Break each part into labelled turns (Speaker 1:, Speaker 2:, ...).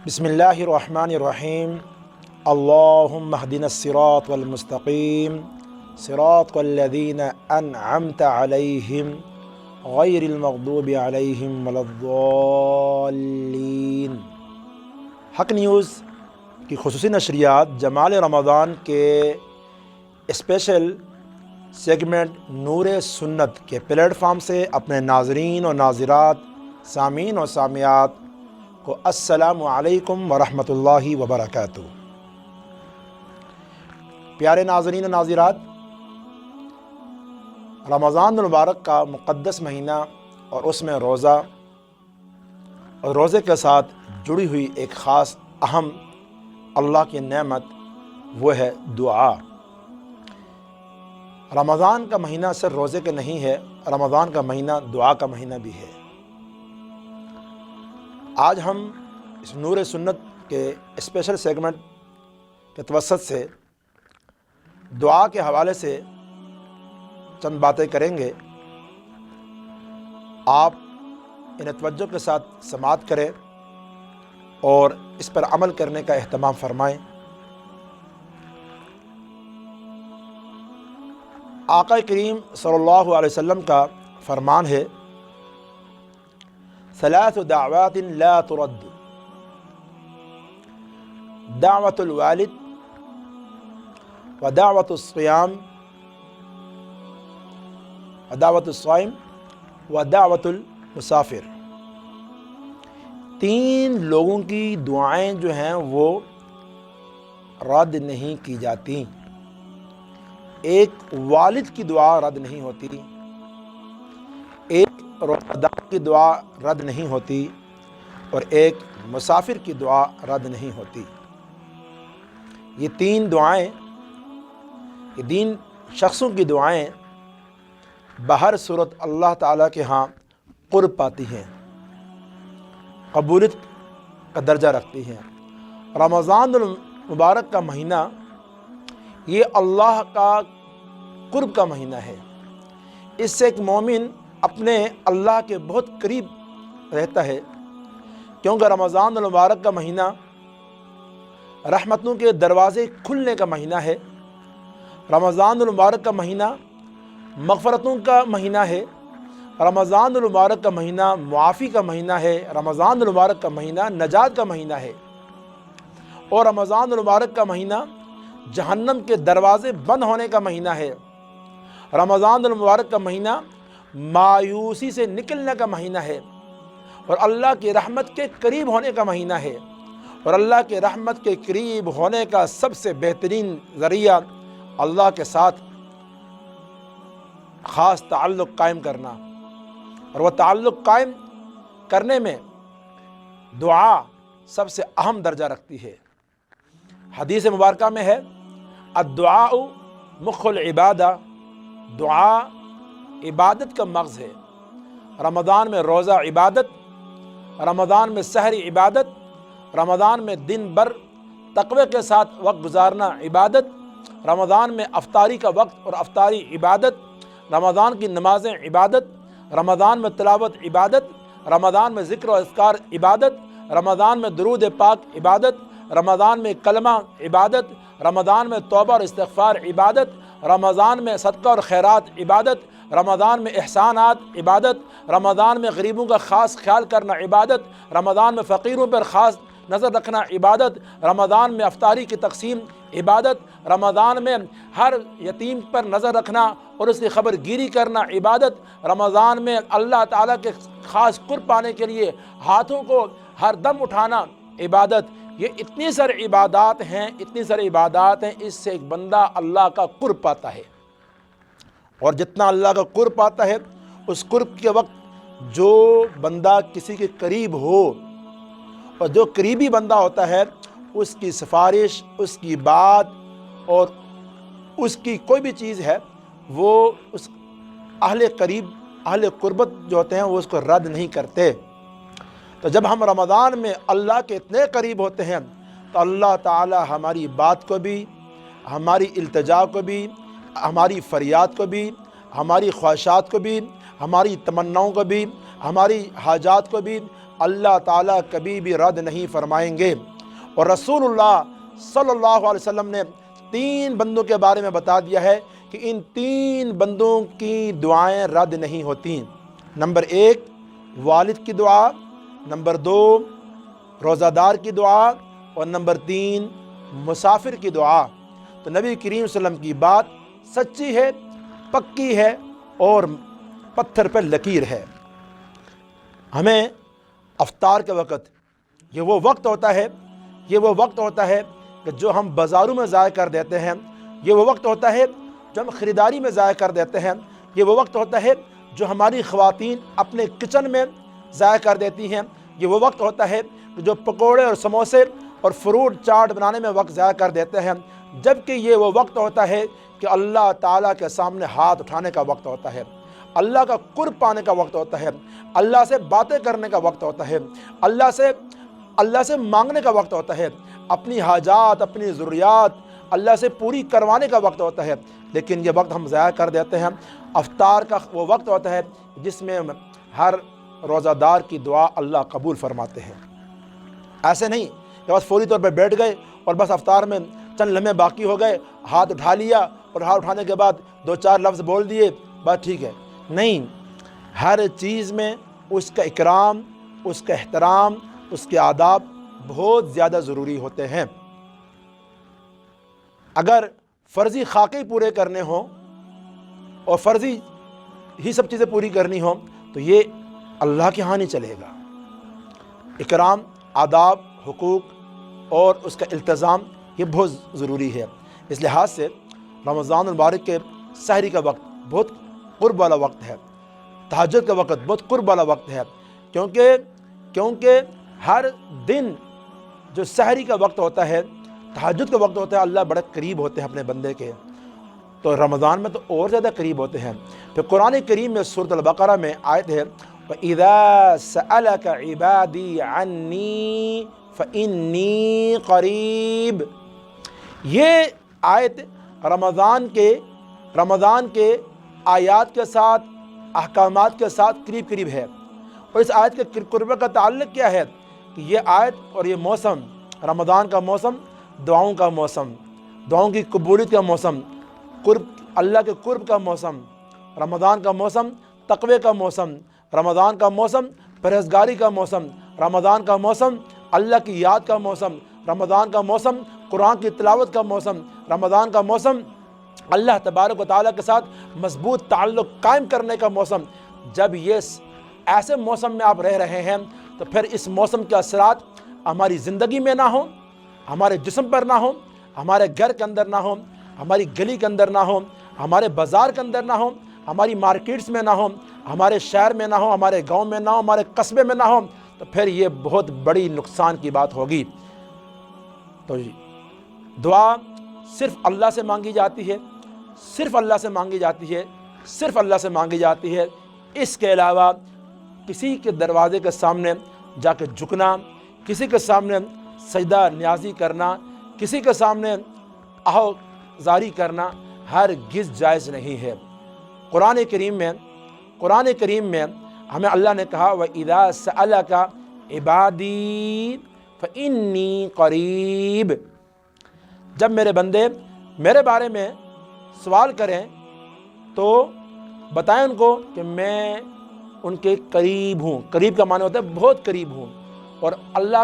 Speaker 1: بسم اللہ الرحمن الرحیم اللہم اہدنا الصراط المستقیم صراط الذین انعمت علیہم غیر المغضوب علیہم ولا الضالین۔ حق نیوز کی خصوصی نشریات جمال رمضان کے اسپیشل سیگمنٹ نور سنت کے پلیٹ فارم سے اپنے ناظرین و ناظرات، سامعین و سامعات کو السلام علیکم ورحمۃ اللہ وبرکاتہ۔ پیارے ناظرین و ناظرات، رمضان المبارک کا مقدس مہینہ اور اس میں روزہ اور روزے کے ساتھ جڑی ہوئی ایک خاص اہم اللہ کی نعمت وہ ہے دعا۔ رمضان کا مہینہ صرف روزے کے نہیں ہے، رمضان کا مہینہ دعا کا مہینہ بھی ہے۔ آج ہم اس نور سنت کے اسپیشل سیگمنٹ کے توسط سے دعا کے حوالے سے چند باتیں کریں گے۔ آپ انہیں توجہ کے ساتھ سماعت کریں اور اس پر عمل کرنے کا اہتمام فرمائیں۔ آقا کریم صلی اللہ علیہ وسلم کا فرمان ہے، ثلاث دعوات لا ترد، دعوت الوالد ودعوت الصیام ودعوت الصائم ودعوت المسافر۔ تین لوگوں کی دعائیں جو ہیں وہ رد نہیں کی جاتی۔ ایک والد کی دعا رد نہیں ہوتی، ایک روزہ دار کی دعا رد نہیں ہوتی، اور ایک مسافر کی دعا رد نہیں ہوتی۔ یہ تین دعائیں، یہ تین شخصوں کی دعائیں بہر صورت اللہ تعالیٰ کے ہاں قرب پاتی ہیں، قبولیت کا درجہ رکھتی ہیں۔ رمضان المبارک کا مہینہ یہ اللہ کا قرب کا مہینہ ہے۔ اس سے ایک مومن اپنے اللہ کے بہت قریب رہتا ہے، کیونکہ رمضان المبارک کا مہینہ رحمتوں کے دروازے کھلنے کا مہینہ ہے۔ رمضان المبارک کا مہینہ مغفرتوں کا مہینہ ہے۔ رمضان المبارک کا مہینہ معافی کا مہینہ ہے۔ رمضان المبارک کا مہینہ نجات کا مہینہ ہے، اور رمضان المبارک کا مہینہ جہنم کے دروازے بند ہونے کا مہینہ ہے۔ رمضان المبارک کا مہینہ مایوسی سے نکلنے کا مہینہ ہے، اور اللہ کی رحمت کے قریب ہونے کا مہینہ ہے۔ اور اللہ کے رحمت کے قریب ہونے کا سب سے بہترین ذریعہ اللہ کے ساتھ خاص تعلق قائم کرنا، اور وہ تعلق قائم کرنے میں دعا سب سے اہم درجہ رکھتی ہے۔ حدیث مبارکہ میں ہے، الدعاء مخ العبادہ، دعا عبادت کا مغز ہے۔ رمضان میں روزہ عبادت، رمضان میں سحری عبادت، رمضان میں دن بھر تقوی کے ساتھ وقت گزارنا عبادت، رمضان میں افطاری کا وقت اور افطاری عبادت، رمضان کی نمازیں عبادت، رمضان میں تلاوت عبادت، رمضان میں ذکر و اذکار عبادت، رمضان میں درود پاک عبادت، رمضان میں کلمہ عبادت، رمضان میں توبہ اور استغفار عبادت، رمضان میں صدقہ اور خیرات عبادت، رمضان میں احسانات عبادت، رمضان میں غریبوں کا خاص خیال کرنا عبادت، رمضان میں فقیروں پر خاص نظر رکھنا عبادت، رمضان میں افطاری کی تقسیم عبادت، رمضان میں ہر یتیم پر نظر رکھنا اور اس کی خبر گیری کرنا عبادت، رمضان میں اللہ تعالیٰ کے خاص قرب پانے کے لیے ہاتھوں کو ہر دم اٹھانا عبادت۔ یہ اتنی ساری عبادات ہیں، اتنی ساری عبادات ہیں، اس سے ایک بندہ اللہ کا قرب پاتا ہے، اور جتنا اللہ کا قرب پاتا ہے اس قرب کے وقت جو بندہ کسی کے قریب ہو، اور جو قریبی بندہ ہوتا ہے، اس کی سفارش، اس کی بات اور اس کی کوئی بھی چیز ہے، وہ اس اہل قریب، اہل قربت جو ہوتے ہیں وہ اس کو رد نہیں کرتے۔ تو جب ہم رمضان میں اللہ کے اتنے قریب ہوتے ہیں تو اللہ تعالی ہماری بات کو بھی، ہماری التجا کو بھی، ہماری فریاد کو بھی، ہماری خواہشات کو بھی، ہماری تمناؤں کو بھی، ہماری حاجات کو بھی اللہ تعالیٰ کبھی بھی رد نہیں فرمائیں گے۔ اور رسول اللہ صلی اللہ علیہ وسلم نے 3 بندوں کے بارے میں بتا دیا ہے کہ ان 3 بندوں کی دعائیں رد نہیں ہوتیں۔ نمبر 1 والد کی دعا، نمبر 2 روزہ دار کی دعا، اور نمبر 3 مسافر کی دعا۔ تو نبی کریم صلی اللہ علیہ وسلم کی بات سچی ہے، پکی ہے اور پتھر پہ لکیر ہے۔ ہمیں افطار کے وقت یہ وہ وقت ہوتا ہے کہ جو ہم بازاروں میں ضائع کر دیتے ہیں، یہ وہ وقت ہوتا ہے جو ہم خریداری میں ضائع کر دیتے ہیں، یہ وہ وقت ہوتا ہے جو ہماری خواتین اپنے کچن میں ضائع کر دیتی ہیں، یہ وہ وقت ہوتا ہے جو پکوڑے اور سموسے اور فروٹ چاٹ بنانے میں وقت ضائع کر دیتے ہیں، جبکہ یہ وہ وقت ہوتا ہے کہ اللہ تعالیٰ کے سامنے ہاتھ اٹھانے کا وقت ہوتا ہے، اللہ کا قرب پانے کا وقت ہوتا ہے، اللہ سے باتیں کرنے کا وقت ہوتا ہے، اللہ سے مانگنے کا وقت ہوتا ہے، اپنی حاجات، اپنی ضروریات اللہ سے پوری کروانے کا وقت ہوتا ہے، لیکن یہ وقت ہم ضائع کر دیتے ہیں۔ افطار کا وہ وقت ہوتا ہے جس میں ہر روزہ دار کی دعا اللہ قبول فرماتے ہیں۔ ایسے نہیں کہ بس فوری طور پہ بیٹھ گئے اور بس افطار میں چند لمحے باقی ہو گئے، ہاتھ اٹھا لیا اور ہاتھ اٹھانے کے بعد 2-4 لفظ بول دیے، بس ٹھیک ہے۔ نہیں، ہر چیز میں اس کا اکرام، اس کا احترام، اس کے آداب بہت زیادہ ضروری ہوتے ہیں۔ اگر فرضی خاکے پورے کرنے ہوں اور فرضی ہی سب چیزیں پوری کرنی ہوں تو یہ اللہ کے ہاں نہیں چلے گا۔ اکرام، آداب، حقوق اور اس کا التزام یہ بہت ضروری ہے۔ اس لحاظ سے رمضان المبارک کے سحری کا وقت بہت قرب والا وقت ہے، تہجد کا وقت بہت قرب والا وقت ہے، کیونکہ ہر دن جو سحری کا وقت ہوتا ہے، تہجد کا وقت ہوتا ہے، اللہ بڑے قریب ہوتے ہیں اپنے بندے کے، تو رمضان میں تو اور زیادہ قریب ہوتے ہیں۔ پھر قرآن کریم میں سورۃ البقرہ میں آیت ہے وَإِذَا سَأَلَكَ عِبَادِي عَنِّي فَإِنِّي قَرِيب۔ یہ آیت رمضان کے آیات کے ساتھ، احکامات کے ساتھ قریب قریب ہے۔ اور اس آیت کے قرب کا تعلق کیا ہے کہ یہ آیت اور یہ موسم، رمضان کا موسم دعاؤں کا موسم، دعاؤں کی قبولیت کا موسم، اللہ کے قرب کا موسم، رمضان کا موسم تقوی کا موسم، رمضان کا موسم پرہیزگاری کا موسم، رمضان کا موسم اللہ کی یاد کا موسم، رمضان کا موسم قرآن کی تلاوت کا موسم، رمضان کا موسم اللہ تبارک و تعالیٰ کے ساتھ مضبوط تعلق قائم کرنے کا موسم۔ جب یہ ایسے موسم میں آپ رہ رہے ہیں تو پھر اس موسم کے اثرات ہماری زندگی میں نہ ہوں، ہمارے جسم پر نہ ہوں، ہمارے گھر کے اندر نہ ہوں، ہماری گلی کے اندر نہ ہوں، ہمارے بازار کے اندر نہ ہوں، ہماری مارکیٹس میں نہ ہوں، ہمارے شہر میں نہ ہوں، ہمارے گاؤں میں نہ ہوں، ہمارے قصبے میں نہ ہوں، تو پھر یہ بہت بڑی نقصان کی بات ہوگی۔ تو دعا صرف اللہ سے مانگی جاتی ہے، صرف اللہ سے مانگی جاتی ہے، صرف اللہ سے مانگی جاتی ہے۔ اس کے علاوہ کسی کے دروازے کے سامنے جا کے جھکنا، کسی کے سامنے سجدہ نیازی کرنا، کسی کے سامنے آہوازاری کرنا ہرگز جائز نہیں ہے۔ قرآن کریم میں ہمیں اللہ نے کہا وَإِذَا سَأَلَكَ عِبَادِي فَإِنِّي قَرِيب۔ جب میرے بندے میرے بارے میں سوال کریں تو بتائیں ان کو کہ میں ان کے قریب ہوں۔ قریب کا معنی ہوتا ہے بہت قریب ہوں۔ اور اللہ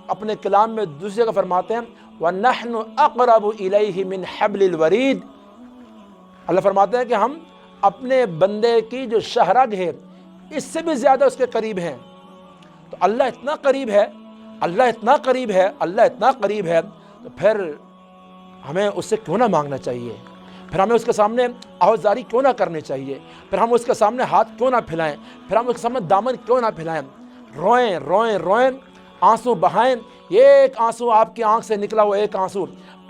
Speaker 1: اپنے کلام میں دوسری جگہ فرماتے ہیں وَنَحْنُ أَقْرَبُ إِلَيْهِ مِنْ حَبْلِ الْوَرِيدِ۔ اللہ فرماتے ہیں کہ ہم اپنے بندے کی جو شہرگ ہے اس سے بھی زیادہ اس کے قریب ہیں۔ تو اللہ اتنا قریب ہے، اللہ اتنا قریب ہے، اللہ اتنا قریب ہے، تو پھر ہمیں اس سے کیوں نہ مانگنا چاہیے؟ پھر ہمیں اس کے سامنے آہوازاری کیوں نہ کرنی چاہیے؟ پھر ہم اس کے سامنے ہاتھ کیوں نہ پھیلائیں؟ پھر ہم اس کے سامنے دامن کیوں نہ پھیلائیں؟ روئیں، آنسو بہائیں۔ ایک آنسو آپ کی آنکھ سے نکلا ہوا ایک آنسو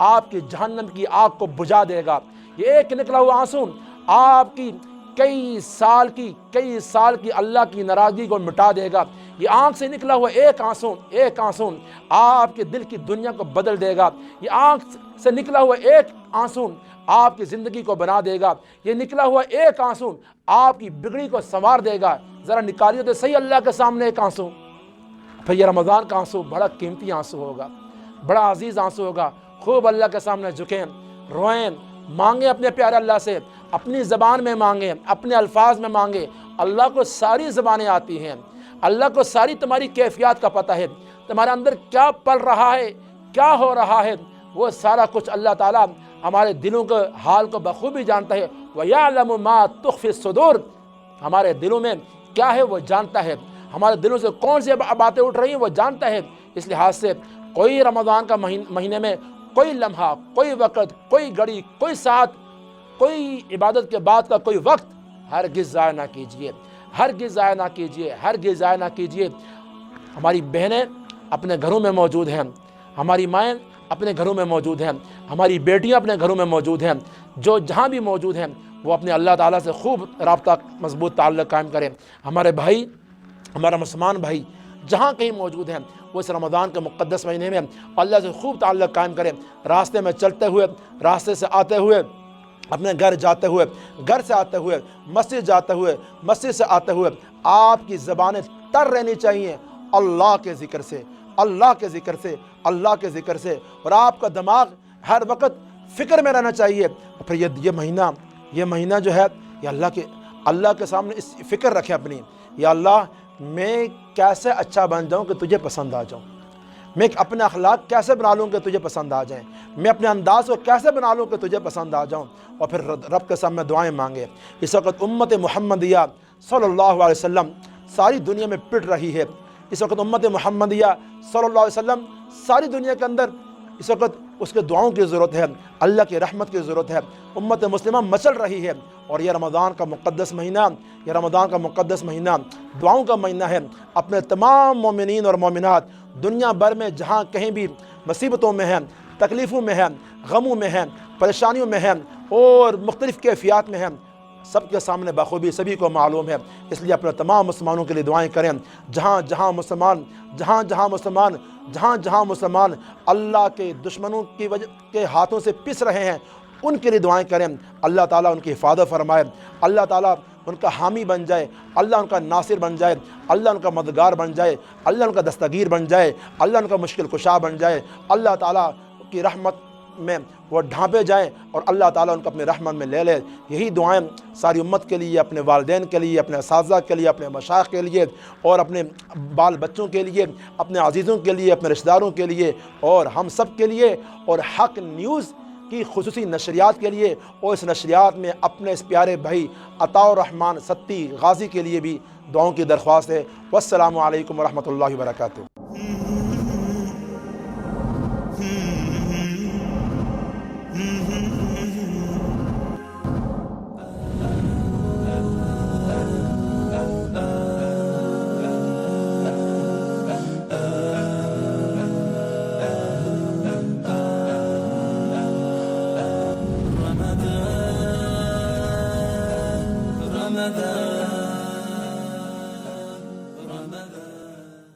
Speaker 1: آپ کی جہنم کی آگ کو بجھا دے گا۔ یہ ایک نکلا ہوا آنسو آپ کی کئی سال کی اللہ کی ناراضگی کو مٹا دے گا۔ یہ آنکھ سے نکلا ہوا ایک آنسو آپ کے دل کی دنیا کو بدل دے گا۔ یہ آنکھ سے نکلا ہوا ایک آنسو آپ کی زندگی کو بنا دے گا۔ یہ نکلا ہوا ایک آنسو آپ کی بگڑی کو سنوار دے گا۔ ذرا نکالیے تو صحیح اللہ کے سامنے ایک آنسو۔ پھر یہ رمضان کا آنسو بڑا قیمتی آنسو ہوگا، بڑا عزیز آنسو ہوگا۔ خوب اللہ کے سامنے جھکیں، روئیں، مانگیں اپنے پیارے اللہ سے، اپنی زبان میں مانگیں، اپنے الفاظ میں مانگیں۔ اللہ کو ساری زبانیں آتی ہیں، اللہ کو ساری تمہاری کیفیات کا پتہ ہے، تمہارے اندر کیا پل رہا ہے، کیا ہو رہا ہے، وہ سارا کچھ اللہ تعالیٰ ہمارے دلوں کے حال کو بخوبی جانتا ہے۔ وَيَعْلَمُ مَا تُخْفِي الصُّدُورُ، ہمارے دلوں میں کیا ہے وہ جانتا ہے، ہمارے دلوں سے کون سی باتیں اٹھ رہی ہیں وہ جانتا ہے۔ اس لحاظ سے کوئی رمضان کا مہینے میں کوئی لمحہ، کوئی وقت، کوئی گھڑی، کوئی ساتھ، کوئی عبادت کے بعد کا کوئی وقت ہرگز ضائع نہ کیجیے، ہرگز ضائع نہ کیجیے، ہرگز ضائع نہ کیجیے۔ ہماری بہنیں اپنے گھروں میں موجود ہیں، ہماری مائیں اپنے گھروں میں موجود ہیں، ہماری بیٹیاں اپنے گھروں میں موجود ہیں، جو جہاں بھی موجود ہیں وہ اپنے اللہ تعالیٰ سے خوب رابطہ مضبوط تعلق قائم کریں۔ ہمارے بھائی، ہمارا مسلمان بھائی جہاں کہیں موجود ہیں وہ اس رمضان کے مقدس مہینے میں اللہ سے خوب تعلق قائم کریں۔ راستے میں چلتے ہوئے، راستے سے آتے ہوئے، اپنے گھر جاتے ہوئے، گھر سے آتے ہوئے، مسجد جاتے ہوئے، مسجد سے آتے ہوئے آپ کی زبانیں تر رہنی چاہیے اللہ کے ذکر سے، اللہ کے ذکر سے، اللہ کے ذکر سے، اور آپ کا دماغ ہر وقت فکر میں رہنا چاہیے۔ اور پھر یہ مہینہ جو ہے یہ اللہ کے سامنے اس فکر رکھے اپنی، یا اللہ میں کیسے اچھا بن جاؤں کہ تجھے پسند آ جاؤں، میں اپنے اخلاق کیسے بنا لوں کہ تجھے پسند آ جائیں، میں اپنے انداز کو کیسے بنا لوں کہ تجھے پسند آ جاؤں، اور پھر رب کے سامنے دعائیں مانگے۔ اس وقت امت محمدیہ صلی اللہ علیہ وسلم ساری دنیا میں پٹ رہی ہے، اس وقت امت محمدیہ صلی اللہ علیہ وسلم ساری دنیا کے اندر اس وقت اس کے دعاؤں کی ضرورت ہے، اللہ کی رحمت کی ضرورت ہے۔ امت مسلمہ مچل رہی ہے، اور یہ رمضان کا مقدس مہینہ دعاؤں کا مہینہ ہے۔ اپنے تمام مومنین اور مومنات دنیا بھر میں جہاں کہیں بھی مصیبتوں میں ہیں، تکلیفوں میں ہیں، غموں میں ہیں، پریشانیوں میں ہیں، اور مختلف کیفیات میں ہیں، سب کے سامنے بخوبی سبھی کو معلوم ہے۔ اس لیے اپنے تمام مسلمانوں کے لیے دعائیں کریں۔ جہاں جہاں مسلمان اللہ کے دشمنوں کی وجہ کے ہاتھوں سے پس رہے ہیں، ان کے لیے دعائیں کریں۔ اللہ تعالیٰ ان کی حفاظت فرمائے، اللہ تعالیٰ ان کا حامی بن جائے، اللہ ان کا ناصر بن جائے، اللہ ان کا مددگار بن جائے، اللہ ان کا دستگیر بن جائے، اللہ ان کا مشکل کشا بن جائے، اللہ تعالیٰ کی رحمت میں وہ ڈھانپے جائیں، اور اللہ تعالیٰ ان کو اپنے رحمت میں لے لے۔ یہی دعائیں ساری امت کے لیے، اپنے والدین کے لیے، اپنے اساتذہ کے لیے، اپنے مشائخ کے لیے، اور اپنے بال بچوں کے لیے، اپنے عزیزوں کے لیے، اپنے رشتہ داروں کے لیے، اور ہم سب کے لیے، اور حق نیوز کی خصوصی نشریات کے لیے، اور اس نشریات میں اپنے اس پیارے بھائی عطاء الرحمن ستی غازی کے لیے بھی دعاؤں کی درخواست ہے۔ والسلام علیکم ورحمۃ اللہ وبرکاتہ۔
Speaker 2: Ramadan